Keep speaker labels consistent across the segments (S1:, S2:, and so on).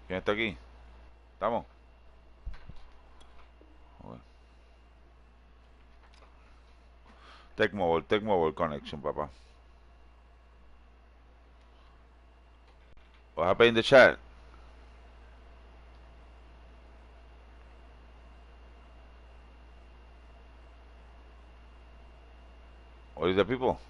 S1: ¿Quién está aquí? ¿Estamos? Okay. Tech mobile connection, papá. What happened in the chat? What is the people?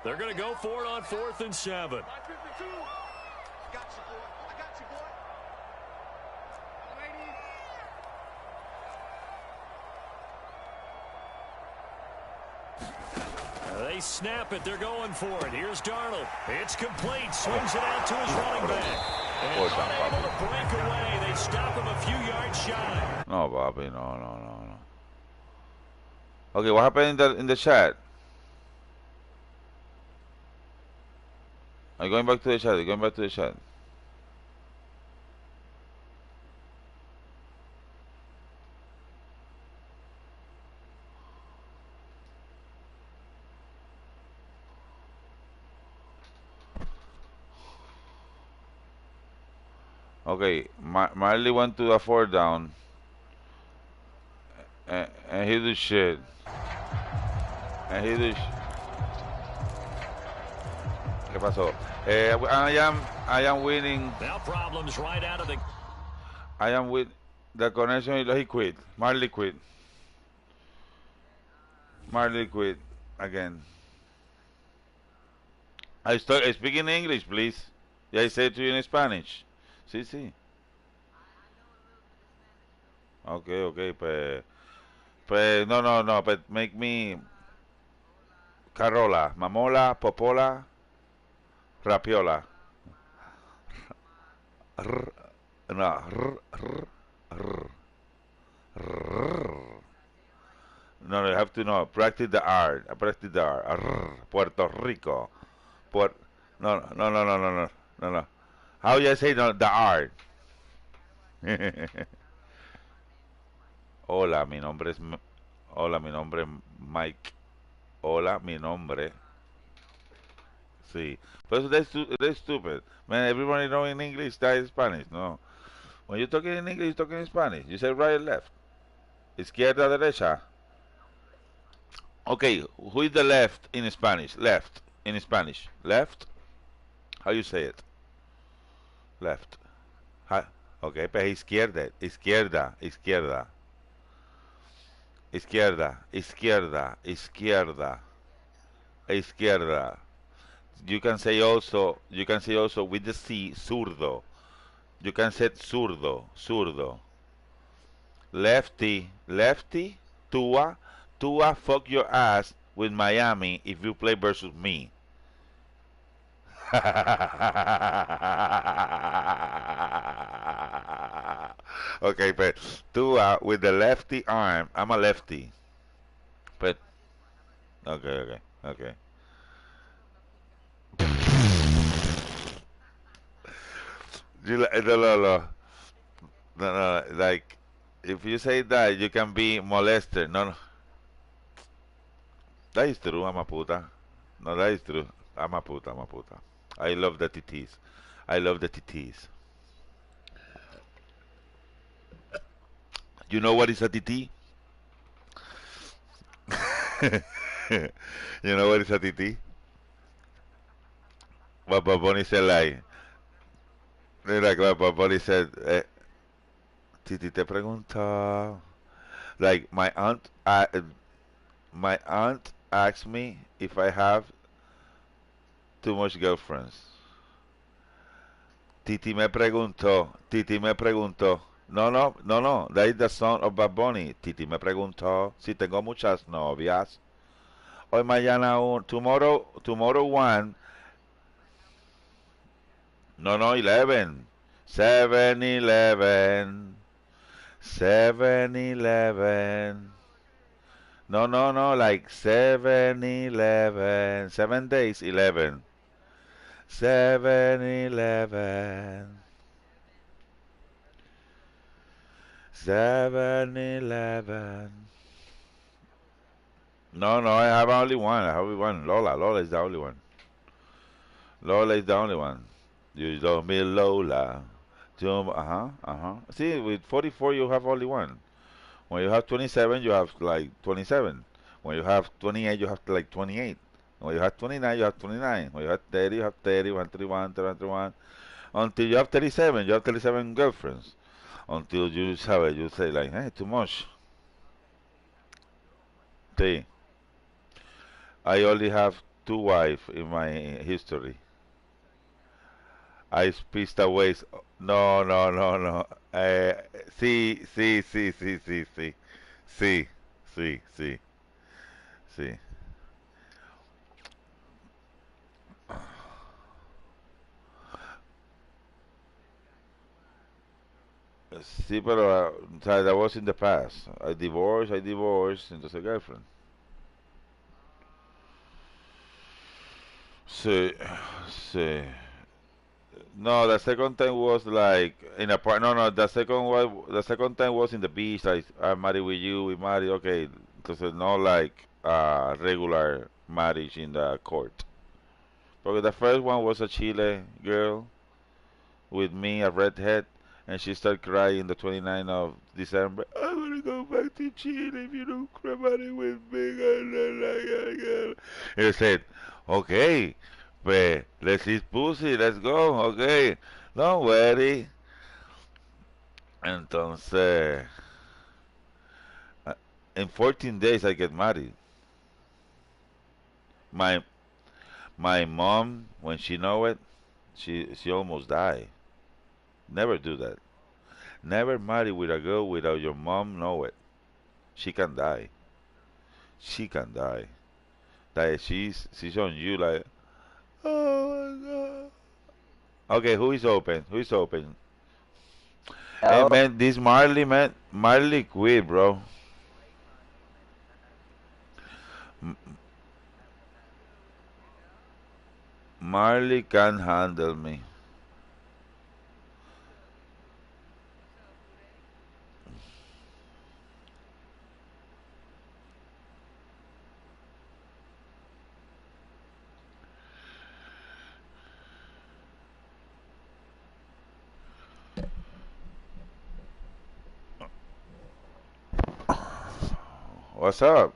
S2: They're going to go for it on 4th and 7. They snap it. They're going for it. Here's Darnold. It's complete. Swings it out to his running back. And unable to break away. They stop him a few yards shy.
S1: No, Bobby. No. Okay, what happened in the chat? I'm going back to the chat. Okay, Marley went to the 4th down. And he do shit. ¿Qué pasó? I am winning.
S2: Now problems right out of the...
S1: I am with the connection. He quit. Marley quit again. I speak in English, please. Yeah, I say to you in Spanish. Sí. Okay, pues no, but make me Carola, Mamola, Popola, Rapiola. No, you have to know. Practice the art. Puerto Rico. No. How you say no, the art? Hola, mi nombre es Mike. Hola, mi nombre. Sí. But that's stupid. Man, everybody know in English that is Spanish. No. When you're talking in English, you're talking in Spanish. You say right and left. Izquierda, derecha. Okay, who is the left in Spanish? Left in Spanish. Left? How you say it? Left. Okay, pues izquierda. You can say also with the C, zurdo. You can say zurdo. Lefty, Tua, fuck your ass with Miami if you play versus me. Okay, but Tua with the lefty arm. I'm a lefty. But okay. No, like if you say that, you can be molested. No. That is true, I'm a puta. No, that is true. I'm a puta. I love the titties. You know what is a titty? You know what is a titty? What Bob Bunny said, like what Bob Bunny said, Titi te pregunta, like my aunt asked me if I have too much girlfriends. Titi me preguntó. No, that is the song of Bad Bunny. Titi me preguntó si tengo muchas novias. Hoy mañana tomorrow one. No, 11. 7-Eleven. 7-Eleven. No, like 7-Eleven. 7 days, 11. 7-Eleven. 7-Eleven. No, no, I have only one. I have only one. Lola. Lola is the only one. Lola is the only one. You love me, Lola. Uh-huh, uh-huh. See, with 44, you have only one. When you have 27, you have like 27. When you have 28, you have like 28. When you have 29, you have 29. When you have 30, you have 30, 31, 31. Until you have 37, you have 37 girlfriends. Until you have it, you say like, hey, too much. See, I only have two wives in my history. I spaced away. No, no, no, no. Sí, sí, sí, sí, sí, sí. Sí, sí, sí, sí. Sí, pero o sea, that was in the past. I divorced, entonces girlfriend. Sí, sí. No, the second time was like in a part. No, no, the second time was in the beach. Like I married with you, we married. Okay, entonces no like regular marriage in the court. Because the first one was a Chile girl with me, a redhead, and she started crying the 29th of December. I want to go back to Chile if you don't cry about it with me. And I said, okay, but let's eat pussy, let's go, okay. Don't worry. Entonces, uh, in 14 days I get married. My my mom, when she know it, she almost die. Never do that. Never marry with a girl without your mom know it. She can die. She can die. That she's on you like, oh my god. Okay, who is open? Who is open? Hey
S3: Hello.
S1: man, this Marley man, Marley quit, bro. M- Marley can't handle me. What's up?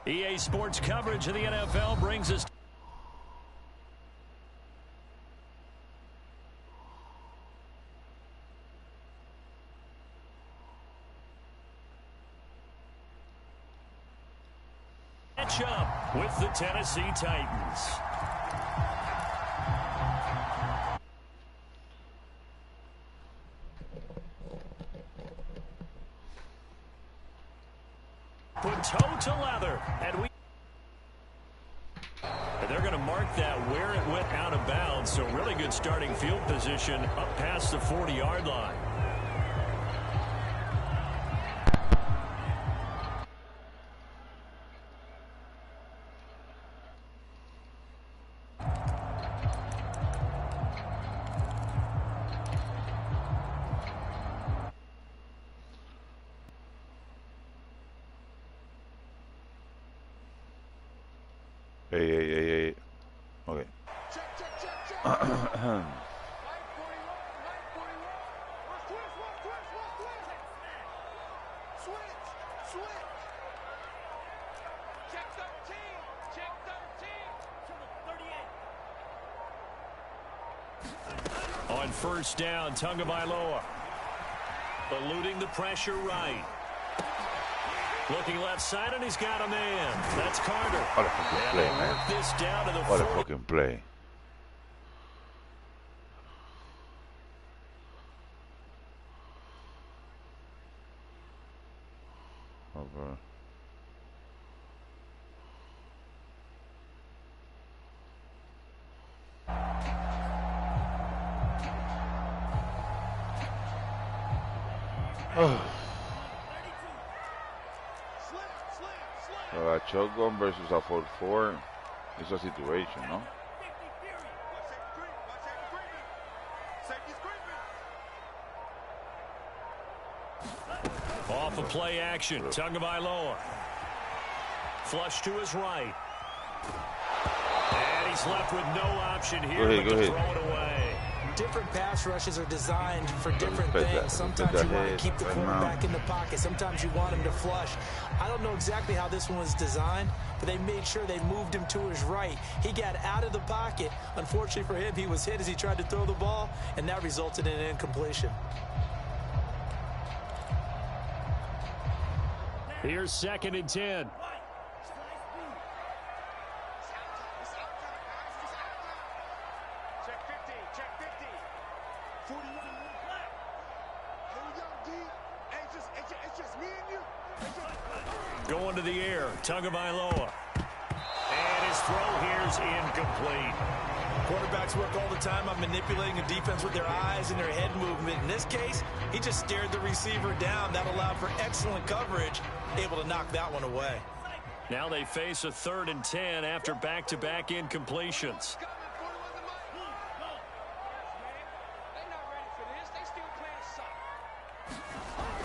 S2: EA Sports coverage of the NFL brings us match up with the Tennessee Titans. Put toe to leather, and they're going to mark that where it went out of bounds. So really good starting field position up past the 40-yard line.
S1: Hey. Okay.
S2: On first down, Tagovailoa eluding the pressure right. Looking left side, and he's got a man. That's Carter.
S1: What a fucking play, man.
S2: Work this down to the
S1: What a fucking play. Over. A shotgun versus a 4-4 is a situation, no?
S2: Off of play action, Tagovailoa. Flush to his right. And he's left with no option here but to throw it away.
S3: Different pass rushes are designed for different things. Sometimes you want to keep the quarterback in the pocket. Sometimes you want him to flush. I don't know exactly how this one was designed, but they made sure they moved him to his right. He got out of the pocket. Unfortunately for him, he was hit as he tried to throw the ball, and that resulted in an incompletion.
S2: Here's 2nd and 10. Going to the air, Tagovailoa. And his throw here's incomplete.
S3: Quarterbacks work all the time on manipulating a defense with their eyes and their head movement. In this case, he just stared the receiver down. That allowed for excellent coverage, able to knock that one away.
S2: Now they face a 3rd and 10 after back-to-back incompletions.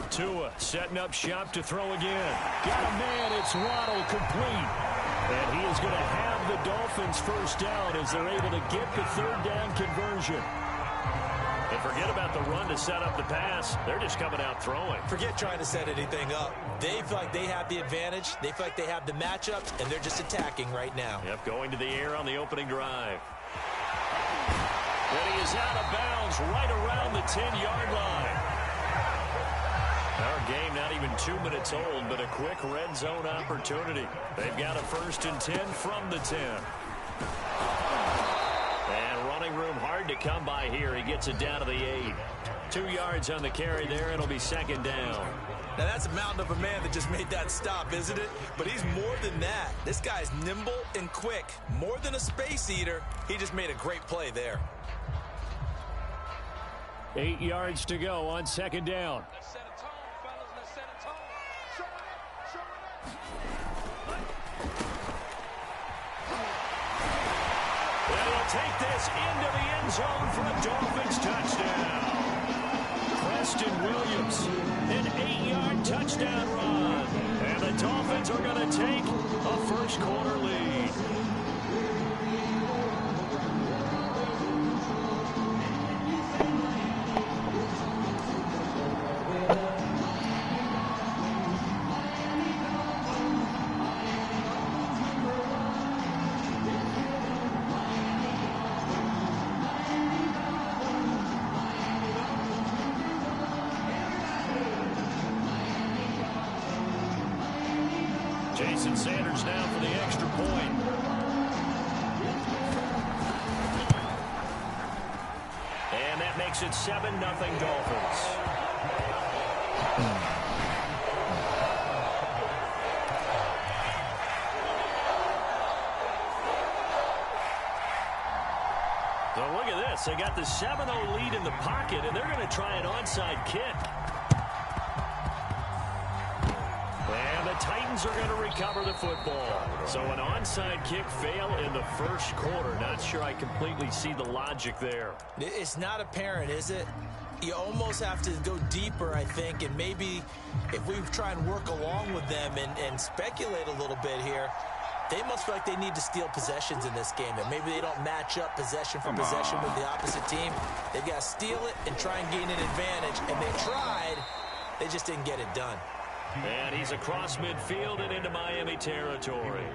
S2: Tua setting up shop to throw again. Got a man, it's Waddle, complete. And he is going to have the Dolphins first down as they're able to get the 3rd down conversion. And forget about the run to set up the pass. They're just coming out throwing.
S3: Forget trying to set anything up. They feel like they have the advantage. They feel like they have the matchup, and they're just attacking right now.
S2: Yep, going to the air on the opening drive. And he is out of bounds right around the 10-yard line. Our game not even 2 minutes old, but a quick red zone opportunity. They've got a 1st and 10 from the 10. And running room hard to come by here. He gets it down to the 8. 2 yards on the carry there. It'll be 2nd down.
S3: Now that's a mountain of a man that just made that stop, isn't it? But he's more than that. This guy's nimble and quick. More than a space eater. He just made a great play there.
S2: 8 yards to go on 2nd down. Take this into the end zone for a Dolphins touchdown. Preston Williams, an 8-yard touchdown run. And the Dolphins are going to take a first-quarter lead. chasing Sanders now for the extra point. And that makes it 7-0 Dolphins. So look at this. They got the 7-0 lead in the pocket, and they're going to try an onside kick. And the Titans are going to recover the football. So an onside kick fail in the first quarter. Not sure I completely see the logic there.
S3: It's not apparent, is it? You almost have to go deeper, I think, and maybe if we try and work along with them and speculate a little bit here, they must feel like they need to steal possessions in this game, and maybe they don't match up possession for possession with the opposite team. They've got to steal it and try and gain an advantage, and they tried. They just didn't get it done.
S2: And he's across midfield and into Miami territory.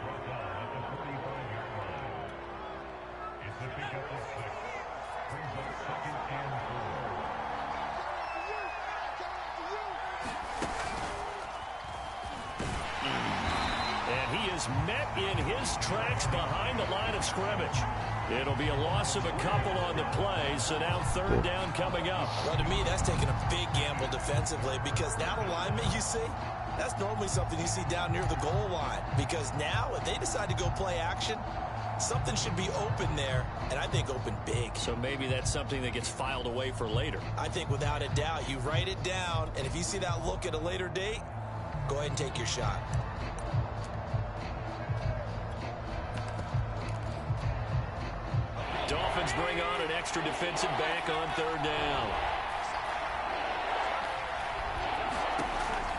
S2: And he is met in his tracks behind the line of scrimmage. It'll be a loss of a couple on the play, so now third down coming up.
S3: Well, to me, that's taking a big gamble defensively, because that alignment you see, that's normally something you see down near the goal line. Because now, if they decide to go play action, something should be open there, and I think open big.
S2: So maybe that's something that gets filed away for later.
S3: I think without a doubt, you write it down, and if you see that look at a later date, go ahead and take your shot.
S2: Dolphins bring on an extra defensive back on third down.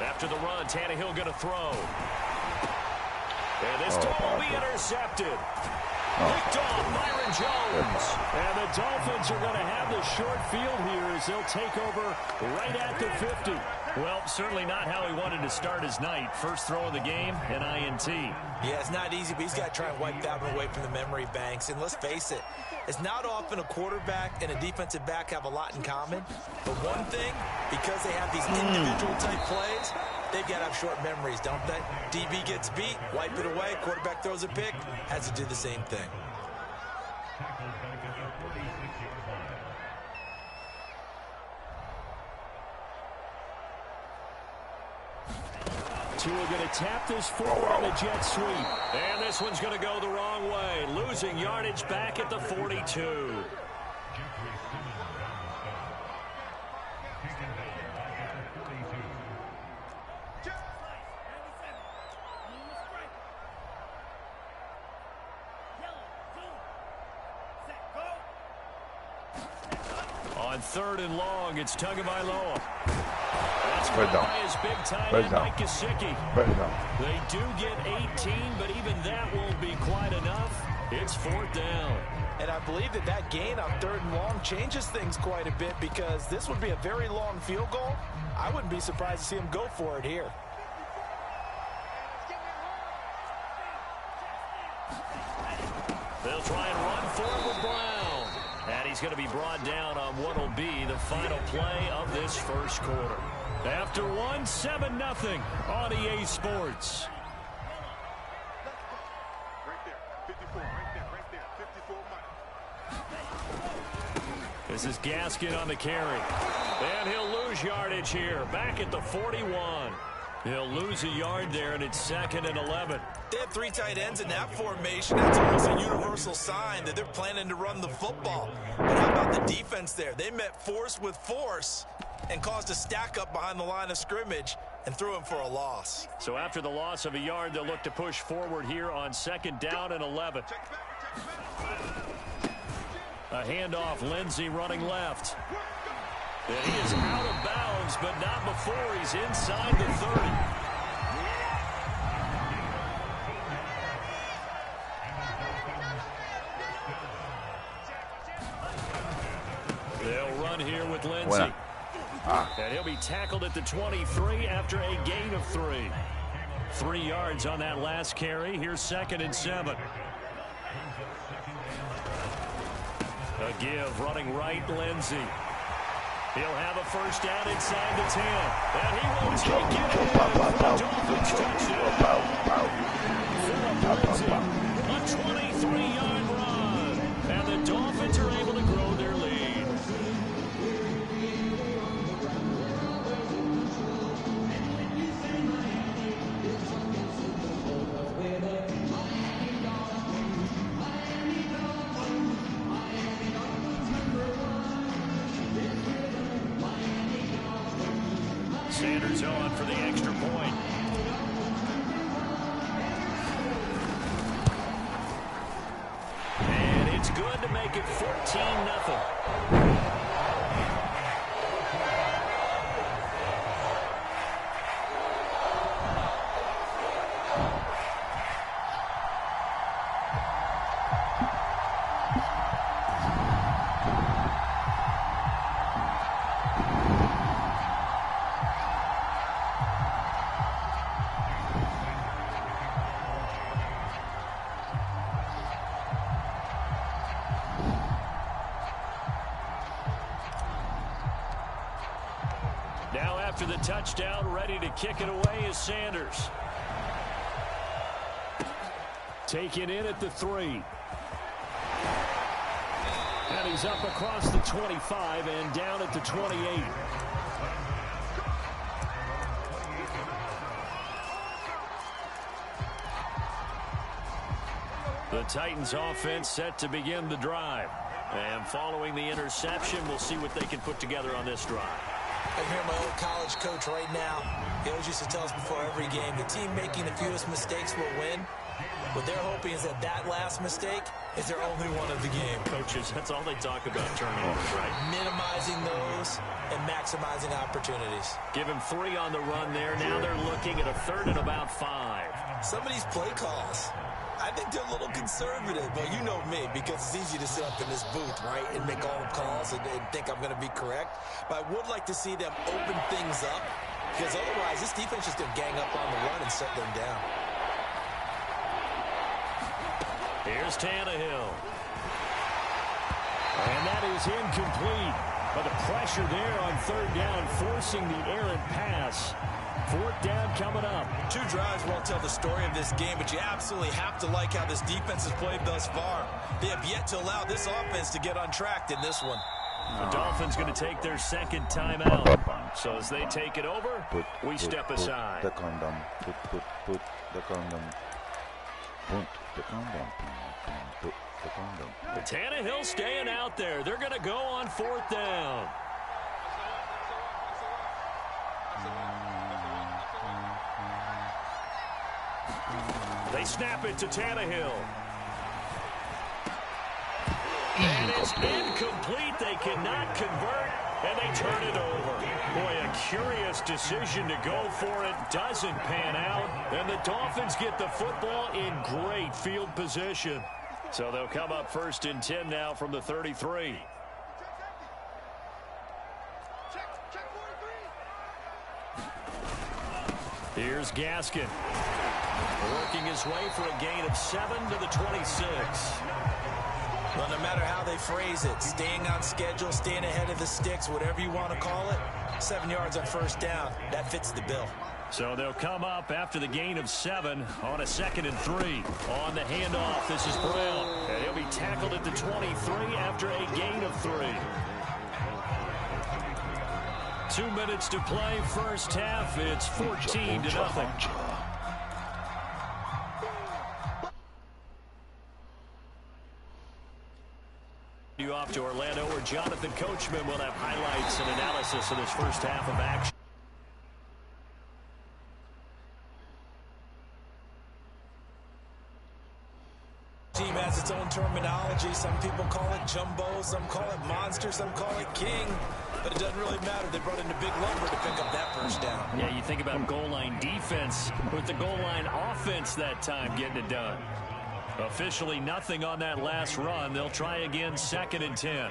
S2: After the run, Tannehill going to throw. And this will be intercepted. Picked off Byron Jones. And the Dolphins are going to have the short field here as they'll take over right at the 50. Well, certainly not how he wanted to start his night. First throw of the game, an INT.
S3: Yeah, it's not easy, but he's got to try and wipe that one away from the memory banks. And let's face it, it's not often a quarterback and a defensive back have a lot in common. But one thing, because they have these individual type plays, they've got to have short memories, don't they? DB gets beat, wipe it away, quarterback throws a pick, has to do the same thing.
S2: Tua going to tap this forward on a jet sweep. And this one's going to go the wrong way. Losing yardage back at the 42. On third and long, it's Tagovailoa. That's by his big tight end, Mike Gesicki. They do get 18, but even that won't be quite enough. It's fourth down.
S3: And I believe that gain on third and long changes things quite a bit, because this would be a very long field goal. I wouldn't be surprised to see him go for it here.
S2: They'll try and run forward with Brown. And he's going to be brought down on what will be the final play of this first quarter. After 7-0 on EA Sports. This is Gaskin on the carry. And he'll lose yardage here. Back at the 41. He'll lose a yard there, and it's 2nd and 11.
S3: They have three tight ends in that formation. That's almost a universal sign that they're planning to run the football. But how about the defense there? They met force with force and caused a stack up behind the line of scrimmage and threw him for a loss.
S2: So after the loss of a yard, they'll look to push forward here on 2nd down and 11. A handoff, Lindsey running left. And he is out of bounds, but not before he's inside the 30. They'll run here with Lindsey. And he'll be tackled at the 23 after a gain of 3. 3 yards on that last carry. Here's 2nd and 7. A give, running right, Lindsey. He'll have a first down inside the 10. And he will take it in for the Dolphins touchdown. A 23-yard run. And the Dolphins are able to grow their lead. Sanders on for the extra point. And it's good to make it 14-0. Now after the touchdown, ready to kick it away is Sanders. Taken in at the 3. And he's up across the 25 and down at the 28. The Titans offense set to begin the drive. And following the interception, we'll see what they can put together on this drive.
S3: I hear my old college coach right now. He always used to tell us before every game, the team making the fewest mistakes will win. What they're hoping is that that last mistake is their only one of the game.
S2: Coaches, that's all they talk about, turnovers, right?
S3: Minimizing those and maximizing opportunities.
S2: Give him 3 on the run there. Now they're looking at a 3rd and about 5.
S3: Some of these play calls, I think they're a little conservative, but you know me, because it's easy to sit up in this booth, right, and make all the calls and think I'm going to be correct. But I would like to see them open things up, because otherwise this defense is going to gang up on the run and set them down.
S2: Here's Tannehill. And that is incomplete. But the pressure there on 3rd down, forcing the errant pass. 4th down coming up.
S3: 2 drives won't tell the story of this game, but you absolutely have to like how this defense has played thus far. They have yet to allow this offense to get untracked in this one.
S2: The Dolphins going to take their 2nd timeout. So as they take it over, we step aside.
S1: Put the condom. Put the condom. Put the condom. Put the condom.
S2: Tannehill staying out there. They're going to go on 4th down. They snap it to Tannehill. And it's incomplete. They cannot convert, and they turn it over. Boy, a curious decision to go for it. Doesn't pan out, and the Dolphins get the football in great field position. So they'll come up 1st and 10 now from the 33. Here's Gaskin. Working his way for a gain of 7 to the 26.
S3: Well, no matter how they phrase it, staying on schedule, staying ahead of the sticks, whatever you want to call it, 7 yards on 1st down, that fits the bill.
S2: So they'll come up after the gain of 7 on a 2nd and 3. On the handoff, this is Brown. And he'll be tackled at the 23 after a gain of 3. 2 minutes to play, 1st half. It's 14-0. You off to Orlando, where Jonathan Coachman will have highlights and analysis of this 1st half of action.
S3: Team has its own terminology. Some people call it jumbo, some call it monster, some call it king. But it doesn't really matter. They brought in a big lumber to pick up that 1st down.
S2: Yeah, you think about goal line defense with the goal line offense that time getting it done. Officially nothing on that last run. They'll try again 2nd and 10.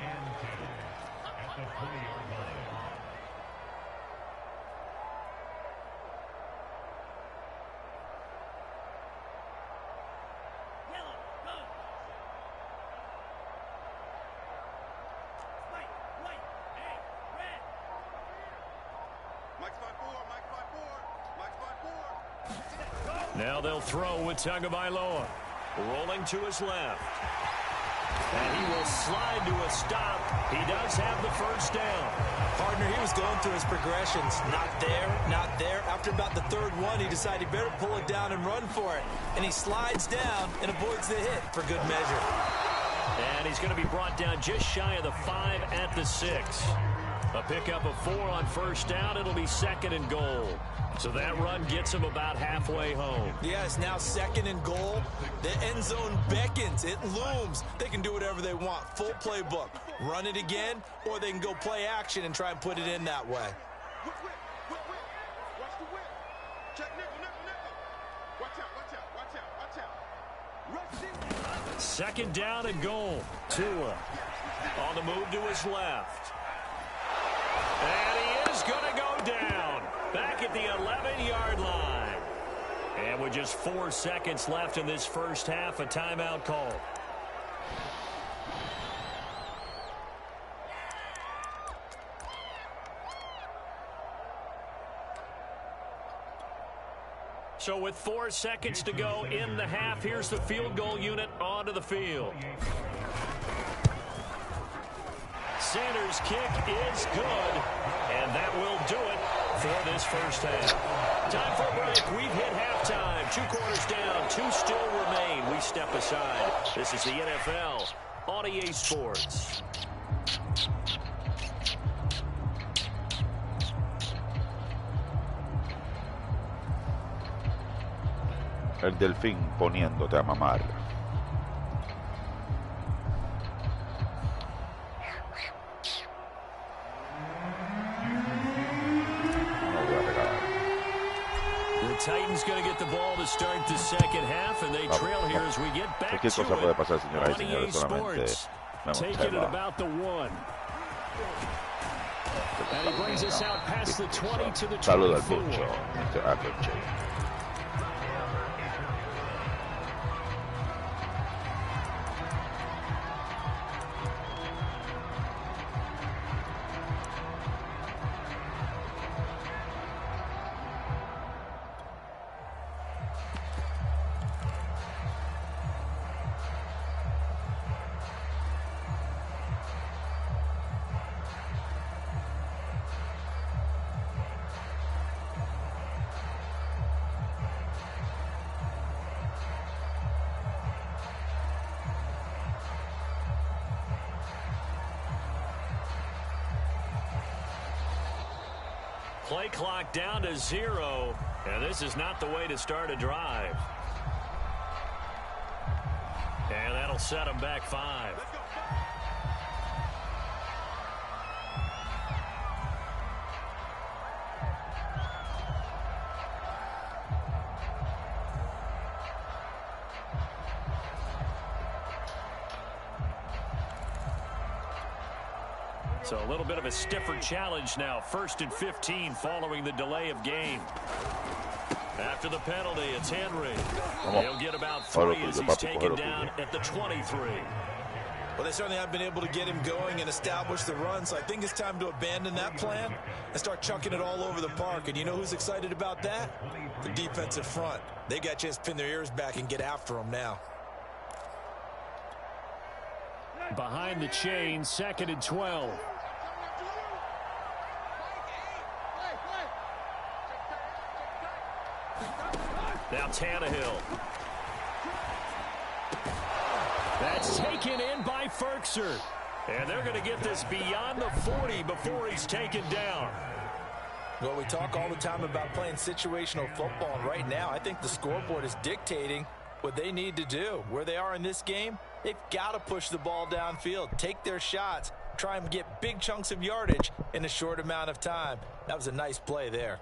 S2: Now they'll throw with Tagovailoa. Rolling to his left. And he will slide to a stop. He does have the first down.
S3: Partner, he was going through his progressions. Not there, not there. After about the third one, he decided he better pull it down and run for it. And he slides down and avoids the hit for good measure.
S2: And he's going to be brought down just shy of the 5 at the 6. A pickup of 4 on first down. It'll be 2nd and goal. So that run gets him about halfway home.
S3: Yeah, it's now 2nd and goal. The end zone beckons. It looms. They can do whatever they want. Full playbook. Run it again, or they can go play action and try and put it in that way.
S2: Second down and goal. Tua on the move to his left. And he is going to go down. Back at the 11-yard line. And with just 4 seconds left in this first half, a timeout call. So with 4 seconds to go in the half, here's the field goal unit onto the field. Sanders' kick is good, and that will do it for this first half. Time for a break. We've hit halftime. 2 quarters down, 2 still remain. We step aside. This is the NFL on EA Sports.
S1: El delfín poniéndote a mamar.
S2: The Titans going to get the ball to start the second half, and they trail here as we get back to
S1: cosa puede pasar, señoras y
S2: on
S1: señores,
S2: EA
S1: solamente
S2: Sports. Taking it about the 1. And he brings us out past the 20 to the 24.
S1: Saluda al Pucho, Mr. Applejack.
S2: Play clock down to 0, and this is not the way to start a drive. And that'll set them back 5. So a little bit of a stiffer challenge now. 1st and 15 following the delay of game. After the penalty, it's Henry. He'll get about 3 as he's taken down at the 23.
S3: Well, they certainly have been able to get him going and establish the run, so I think it's time to abandon that plan and start chucking it all over the park. And you know who's excited about that? The defensive front. They got a chance to pin their ears back and get after him now.
S2: Behind the chain, 2nd and 12. Now Tannehill. That's taken in by Ferkser. And they're going to get this beyond the 40 before he's taken down.
S3: Well, we talk all the time about playing situational football, and right now I think the scoreboard is dictating what they need to do. Where they are in this game, they've got to push the ball downfield, take their shots, try and get big chunks of yardage in a short amount of time. That was a nice play there.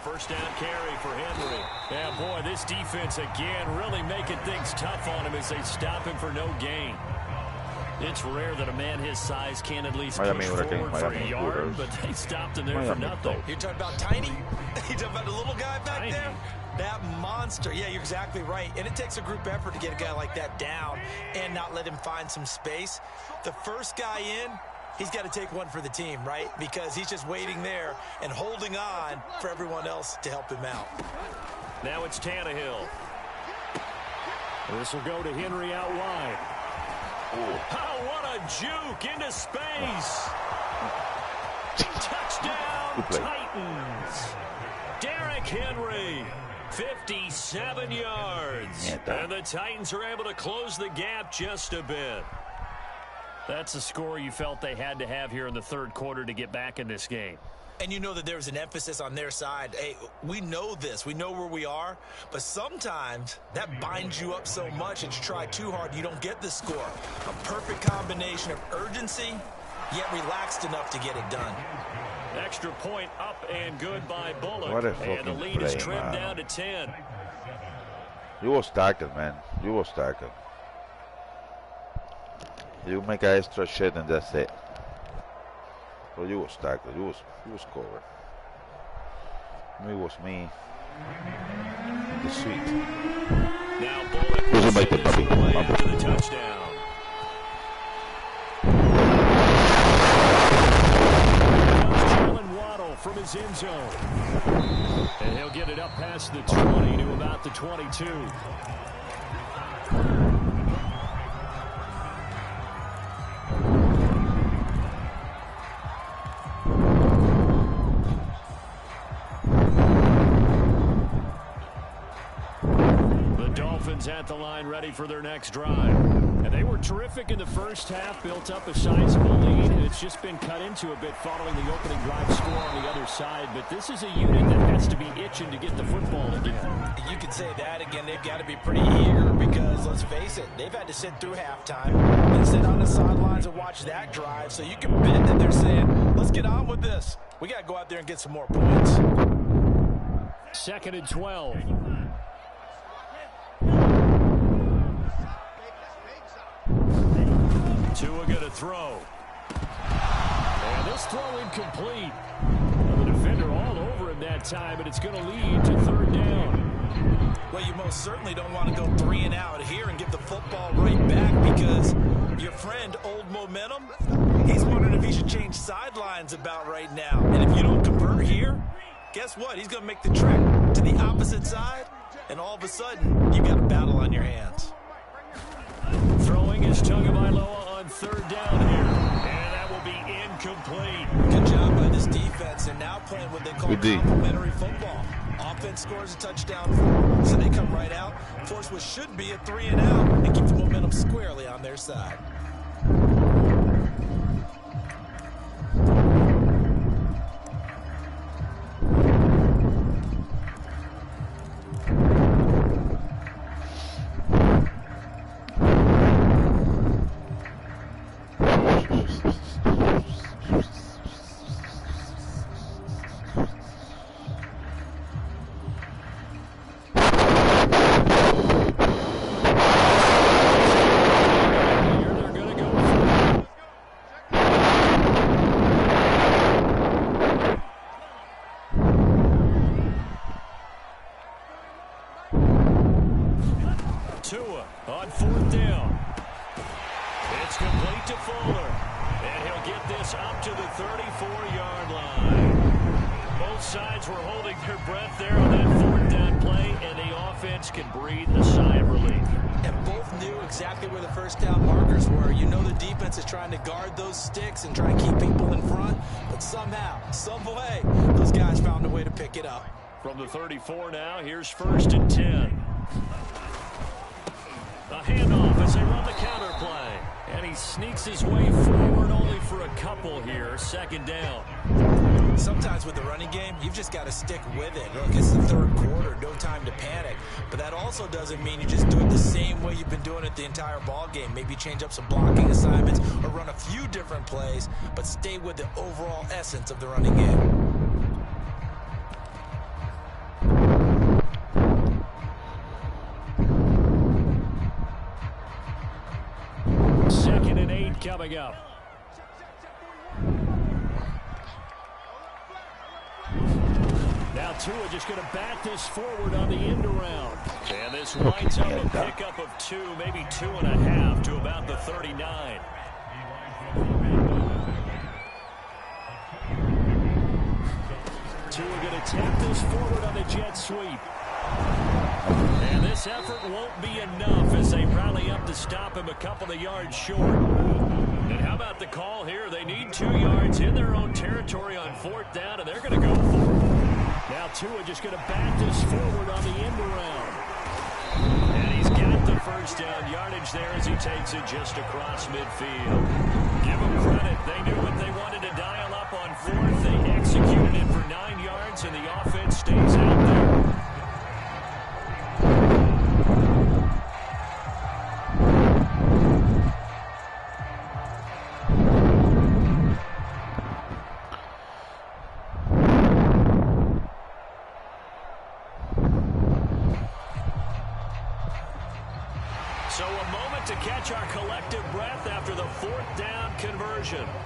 S2: First down carry for Henry. Yeah, boy, this defense again really making things tough on him as they stop him for no gain. It's rare that a man his size can at least push forward for a yard, but they stopped him there for nothing.
S3: You're talking about tiny? You're talking about the little guy back there? That monster. Yeah, you're exactly right. And it takes a group effort to get a guy like that down and not let him find some space. The first guy in, he's got to take one for the team, right? Because he's just waiting there and holding on for everyone else to help him out.
S2: Now it's Tannehill. This will go to Henry out wide. Oh, what a juke into space. Touchdown, Titans. Derrick Henry, 57 yards. And the Titans are able to close the gap just a bit. That's a score you felt they had to have here in the third quarter to get back in this game.
S3: And you know that there was an emphasis on their side. Hey, we know this. We know where we are. But sometimes that binds you up so much that you try too hard, you don't get the score. A perfect combination of urgency, yet relaxed enough to get it done.
S2: Extra point up and good by Bullock.
S1: What a
S2: and the lead
S1: play,
S2: is trimmed
S1: man.
S2: down to 10.
S1: You was tackling, man. You was tackling. You make an extra shit and that's it. Well, you was tackling. You was covered. It was me. The sweet.
S2: Now Bullock will send his way after the touchdown. From his end zone. And he'll get it up past the 20 to about the 22. The Dolphins at the line ready for their next drive. And they were terrific in the first half, built up a sizable lead, and it's just been cut into a bit following the opening drive score on the other side. But this is a unit that has to be itching to get the football again.
S3: You could say that again. They've got to be pretty eager because, let's face it, they've had to sit through halftime and sit on the sidelines and watch that drive. So you can bet that they're saying, let's get on with this. We got to go out there and get some more points.
S2: 2nd and 12. Tua going to throw. And this throw incomplete. The defender all over him that time, and it's going to lead to 3rd down.
S3: Well, you most certainly don't want to go 3 and out here and give the football right back because your friend, Old Momentum, he's wondering if he should change sidelines about right now. And if you don't convert here, guess what? He's going to make the trek to the opposite side, and all of a sudden, you've got a battle on your hands.
S2: Throwing is Tagovailoa on 3rd down here. And that will be incomplete.
S3: Good job by this defense. They're now playing what they call complementary football. Offense scores a touchdown, so they come right out, force what should be a 3 and out, and keep the momentum squarely on their side.
S2: Tua on 4th down. It's complete to Fuller. And he'll get this up to the 34-yard line. Both sides were holding their breath there on that 4th down play, and the offense can breathe a sigh of relief.
S3: And both knew exactly where the first down markers were. You know the defense is trying to guard those sticks and try and keep people in front, but somehow, some way, those guys found a way to pick it up.
S2: From the 34 now, here's 1st and 10. A handoff as they run the counter play. And he sneaks his way forward only for a couple here. 2nd down.
S3: Sometimes with the running game, you've just got to stick with it. Look, it's the 3rd quarter, no time to panic. But that also doesn't mean you just do it the same way you've been doing it the entire ball game. Maybe change up some blocking assignments or run a few different plays, but stay with the overall essence of the running game.
S2: 2nd and 8 coming up. Now Tua just going to bat this forward on the end around. And this winds up a pickup of 2, maybe 2.5 to about the 39. Tua going to tap this forward on the jet sweep. And this effort won't be enough as they rally up to stop him a couple of yards short. And how about the call here? They need 2 yards in their own territory on 4th down, and they're going to go for it. Now Tua just going to bat this forward on the end around. And he's got the first down yardage there as he takes it just across midfield. Give them credit. They knew what they wanted to dial up on 4th. They executed it for 9 yards, and the offense stays out there.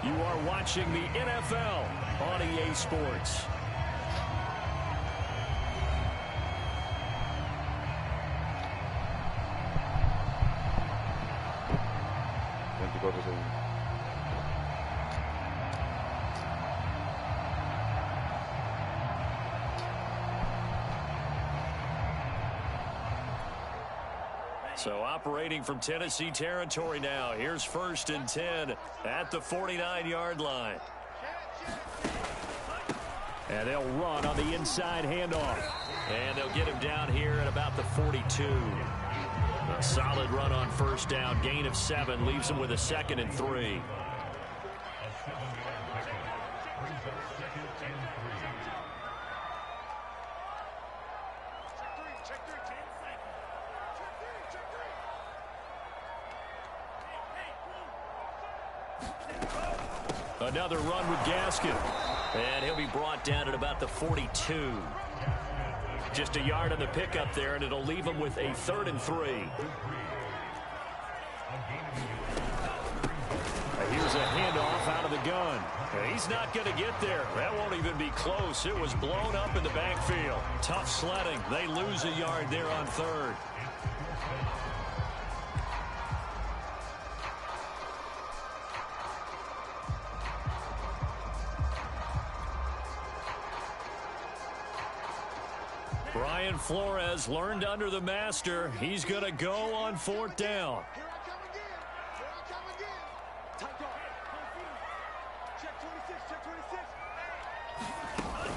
S2: You are watching the NFL on EA Sports. So operating from Tennessee territory now. Here's 1st and 10 at the 49-yard line. And they'll run on the inside handoff. And they'll get him down here at about the 42. A solid run on 1st down. Gain of 7 leaves him with a 2nd and 3. Another run with Gaskin. And he'll be brought down at about the 42. Just a yard on the pickup there, and it'll leave him with a 3rd and 3. Here's a handoff out of the gun. He's not going to get there. That won't even be close. It was blown up in the backfield. Tough sledding. They lose a yard there on 3rd. Brian Flores learned under the master. He's going to go on 4th down.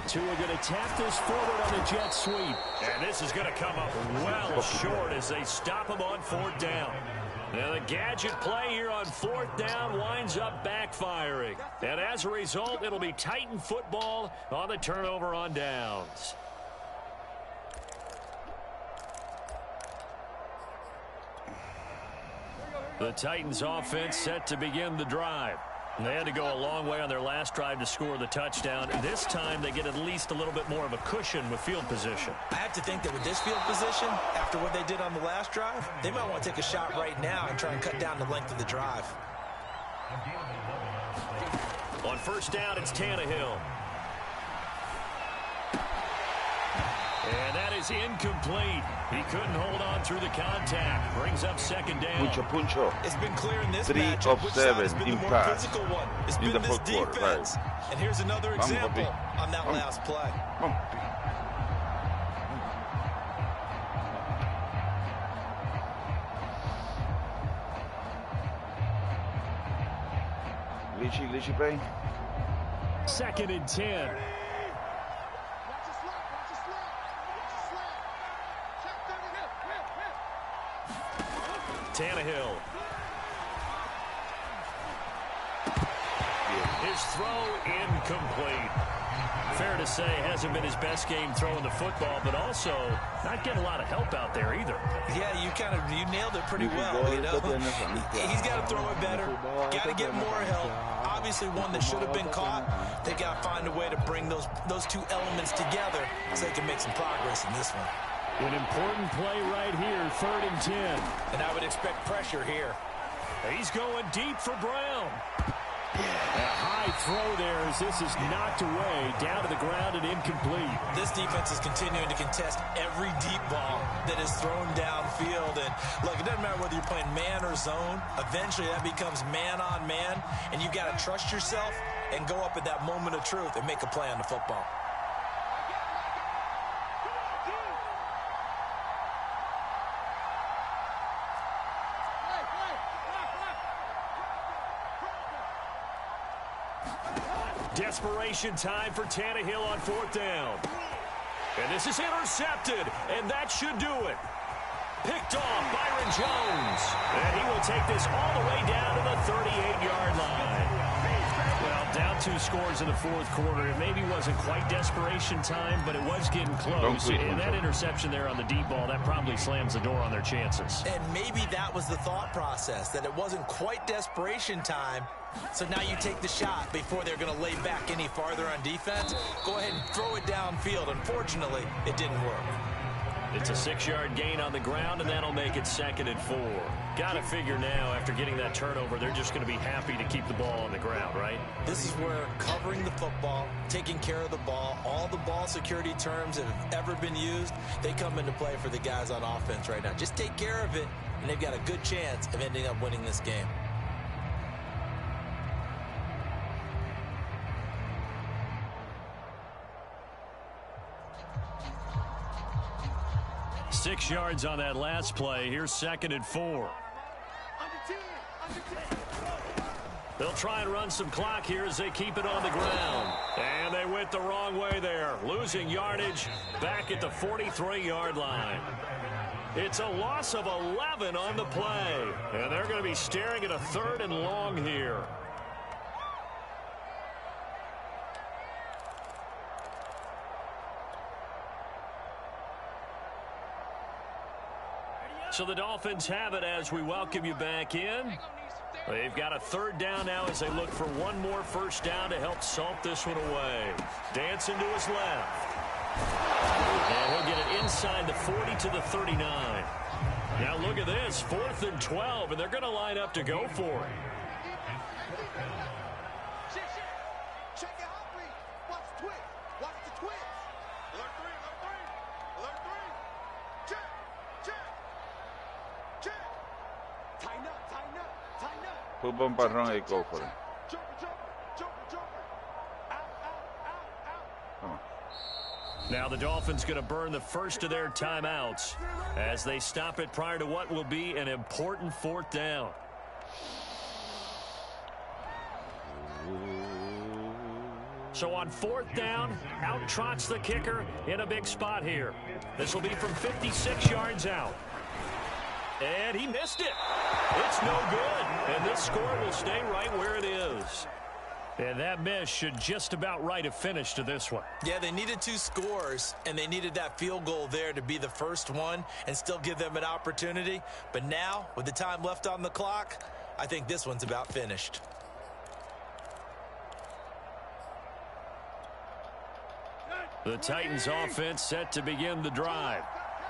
S2: Tua going to tap this forward on the jet sweep. And this is going to come up well short as they stop him on 4th down. Now the gadget play here on 4th down winds up backfiring. And as a result, it'll be Titan football on the turnover on downs. The Titans offense set to begin the drive. They had to go a long way on their last drive to score the touchdown. This time they get at least a little bit more of a cushion with field position.
S3: I have to think that with this field position, after what they did on the last drive, they might want to take a shot right now and try and cut down the length of the drive.
S2: On 1st down, it's Tannehill. And that is incomplete. He couldn't hold on through the contact. Brings up 2nd down.
S1: Puncho.
S3: It's been clear in this
S1: 3
S3: matchup
S1: of
S3: which
S1: 7
S3: side has been
S1: in
S3: the more
S1: pass.
S3: physical one. It's
S1: In
S3: been
S1: the
S3: this
S1: fourth quarter,
S3: defense.
S1: right.
S3: And here's another example on that last play.
S1: Glitchy play.
S2: 2nd and 10. Tannehill. His throw incomplete. Fair to say, hasn't been his best game throwing the football, but also not getting a lot of help out there either.
S3: Yeah, you nailed it pretty well. You know? He's got to throw it better. Got to get more help. Obviously, one that should have been caught. They got to find a way to bring those two elements together so they can make some progress in this one.
S2: An important play right here, 3rd and 10.
S3: And I would expect pressure here.
S2: He's going deep for Brown. A high throw there as this is knocked away, down to the ground and incomplete.
S3: This defense is continuing to contest every deep ball that is thrown downfield. And look, it doesn't matter whether you're playing man or zone. Eventually that becomes man on man, and you've got to trust yourself and go up at that moment of truth and make a play on the football.
S2: Desperation time for Tannehill on 4th down. And this is intercepted, and that should do it. Picked off Byron Jones. And he will take this all the way down to the 38-yard line. Well, down 2 scores in the 4th quarter. It maybe wasn't quite desperation time, but it was getting close. And that interception there on the deep ball, that probably slams the door on their chances.
S3: And maybe that was the thought process, that it wasn't quite desperation time. So now you take the shot before they're going to lay back any farther on defense. Go ahead and throw it downfield. Unfortunately, it didn't work.
S2: It's a 6-yard gain on the ground, and that'll make it 2nd and 4. Got to figure now, after getting that turnover, they're just going to be happy to keep the ball on the ground, right?
S3: This is where covering the football, taking care of the ball, all the ball security terms that have ever been used, they come into play for the guys on offense right now. Just take care of it, and they've got a good chance of ending up winning this game.
S2: Six yards on that last play. Here's 2nd and 4. They'll try and run some clock here as they keep it on the ground. And they went the wrong way there, losing yardage back at the 43-yard line. It's a loss of 11 on the play. And they're going to be staring at a 3rd and long here. So the Dolphins have it as we welcome you back in. They've got a 3rd down now as they look for one more 1st down to help salt this one away. Dancing to his left. And he'll get it inside the 40 to the 39. Now look at this, 4th and 12, and they're going to line up to go for it.
S1: Put Bombarrón and go for it.
S2: Now the Dolphins going to burn the first of their timeouts as they stop it prior to what will be an important 4th down. So on 4th down, out trots the kicker in a big spot here. This will be from 56 yards out. And he missed it. It's no good. And this score will stay right where it is. And that miss should just about right a finish to this one.
S3: Yeah, they needed 2 scores, and they needed that field goal there to be the first one and still give them an opportunity. But now, with the time left on the clock, I think this one's about finished.
S2: The Titans offense set to begin the drive.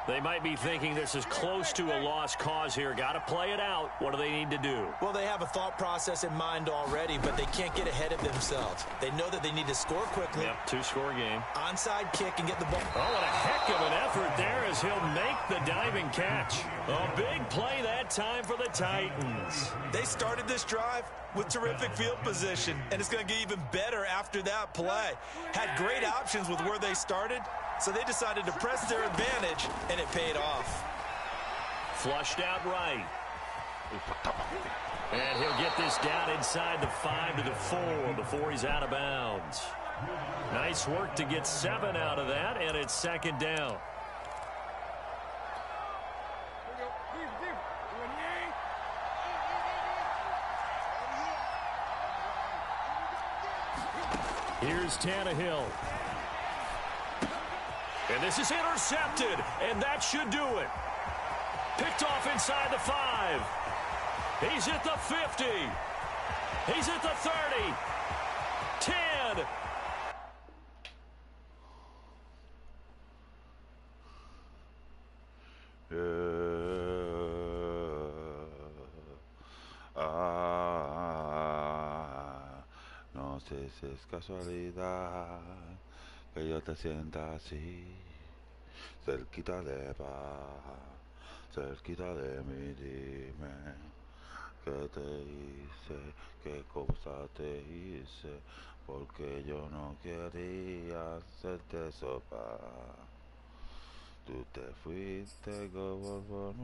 S2: They might be thinking this is close to a lost cause here. Got to play it out. What do they need to do?
S3: Well, they have a thought process in mind already, but they can't get ahead of themselves. They know that they need to score quickly.
S2: Yep, 2-score game.
S3: Onside kick and get the ball.
S2: Oh, what a heck of an effort there as he'll make the diving catch. A big play that time for the Titans.
S3: They started this drive with terrific field position, and it's going to get even better after that play. Had great options with where they started, so they decided to press their advantage, and it paid off.
S2: Flushed out right. And he'll get this down inside the 5 to the 4 before he's out of bounds. Nice work to get 7 out of that, and it's 2nd down. Here's Tannehill. And this is intercepted, and that should do it. Picked off inside the 5. He's at the 50. He's at the 30. 10.
S1: es casualidad que yo te sienta así, cerquita de paz, cerquita de mí, dime qué te hice, qué cosa te hice, porque yo no quería hacerte sopa. Tú te fuiste como...